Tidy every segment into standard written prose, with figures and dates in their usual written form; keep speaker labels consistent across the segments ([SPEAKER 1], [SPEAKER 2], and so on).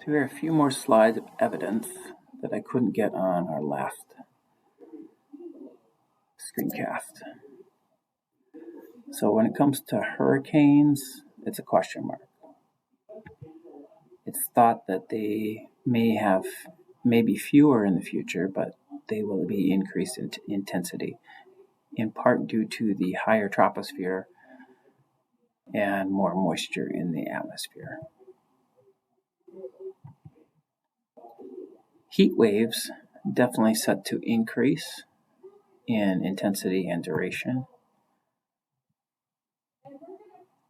[SPEAKER 1] So here are a few more slides of evidence that I couldn't get on our last screencast. So when it comes to hurricanes, it's a question mark. It's thought that they may be fewer in the future, but they will be increased in intensity, in part due to the higher troposphere and more moisture in the atmosphere. Heat waves definitely set to increase in intensity and duration.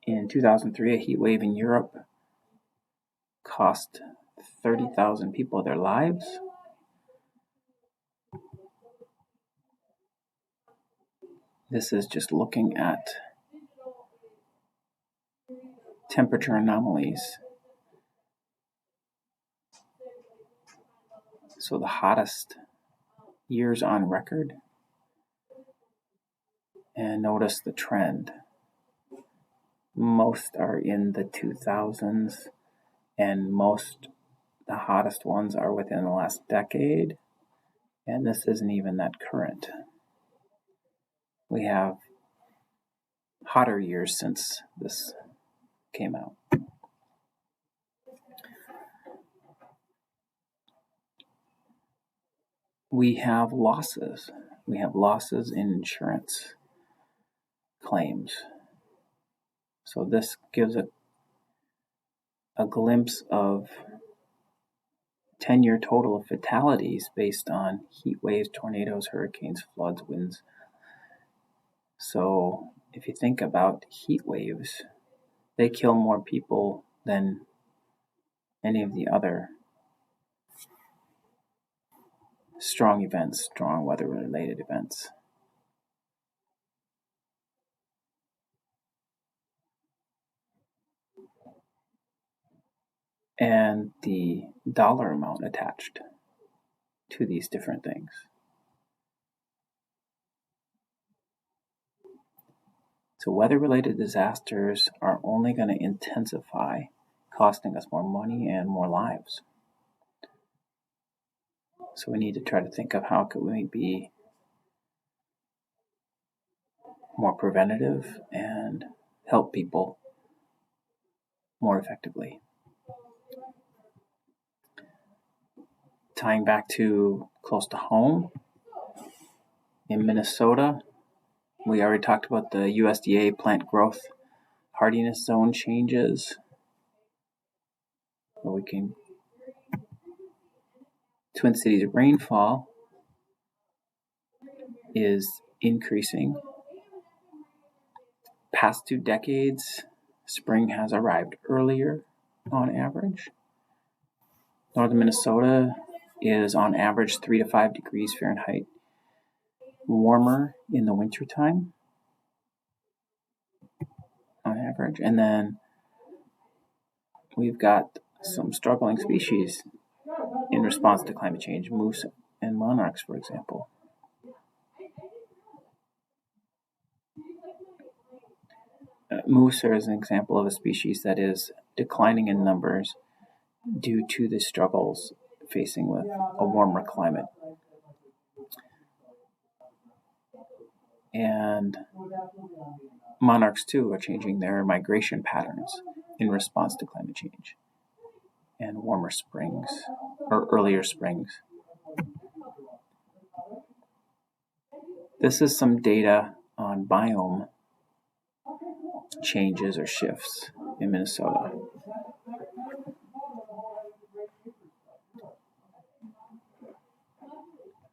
[SPEAKER 1] In 2003, a heat wave in Europe cost 30,000 people their lives. This is just looking at temperature anomalies. So the hottest years on record, and notice the trend. Most are in the 2000s, and the hottest ones are within the last decade, and this isn't even that current. We have hotter years since this came out. We have losses. We have losses in insurance claims. So this gives a glimpse of 10-year total of fatalities based on heat waves, tornadoes, hurricanes, floods, winds. So if you think about heat waves, they kill more people than any of the other strong weather-related events. And the dollar amount attached to these different things. So weather-related disasters are only going to intensify, costing us more money and more lives. So we need to try to think of how could we be more preventative and help people more effectively. Tying back to close to home, in Minnesota, we already talked about the USDA plant growth hardiness zone changes. Twin Cities rainfall is increasing. Past 2 decades, spring has arrived earlier on average. Northern Minnesota is on average 3 to 5 degrees Fahrenheit warmer in the wintertime on average. And then we've got some struggling species in response to climate change, moose and monarchs, for example. Moose are an example of a species that is declining in numbers due to the struggles facing with a warmer climate. And monarchs too are changing their migration patterns in response to climate change and warmer springs or earlier springs. This is some data on biome changes or shifts in Minnesota.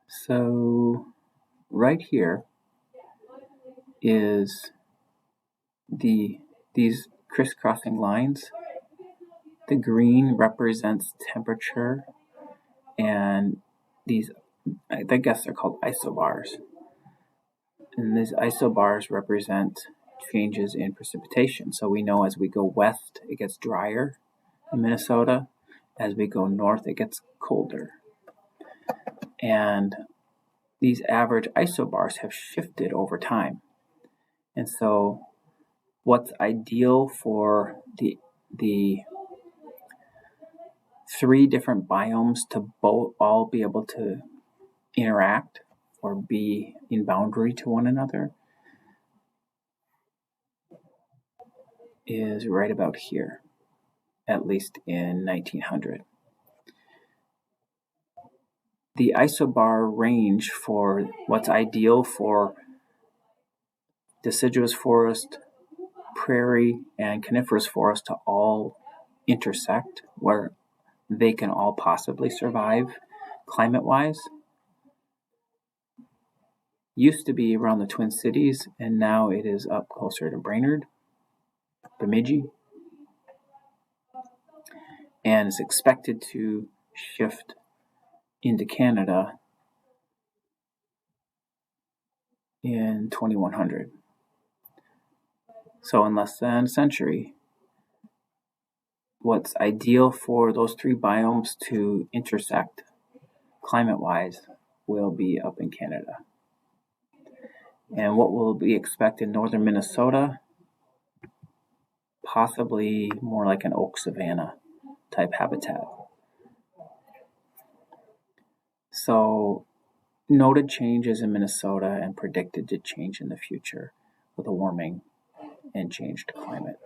[SPEAKER 1] So right here is these crisscrossing lines. The green represents temperature, and these, I guess they're called isobars. And these isobars represent changes in precipitation. So we know as we go west, it gets drier in Minnesota. As we go north, it gets colder. And these average isobars have shifted over time. And so what's ideal for the 3 different biomes to all be able to interact or be in boundary to one another is right about here, at least in 1900. The isobar range for what's ideal for deciduous forest, prairie, and coniferous forest to all intersect, where they can all possibly survive climate-wise, used to be around the Twin Cities, and now it is up closer to Brainerd, Bemidji, and is expected to shift into Canada in 2100. So in less than a century, what's ideal for those 3 biomes to intersect climate-wise will be up in Canada. And what will we expect in northern Minnesota? Possibly more like an oak savanna type habitat. So noted changes in Minnesota and predicted to change in the future with a warming and changed climate.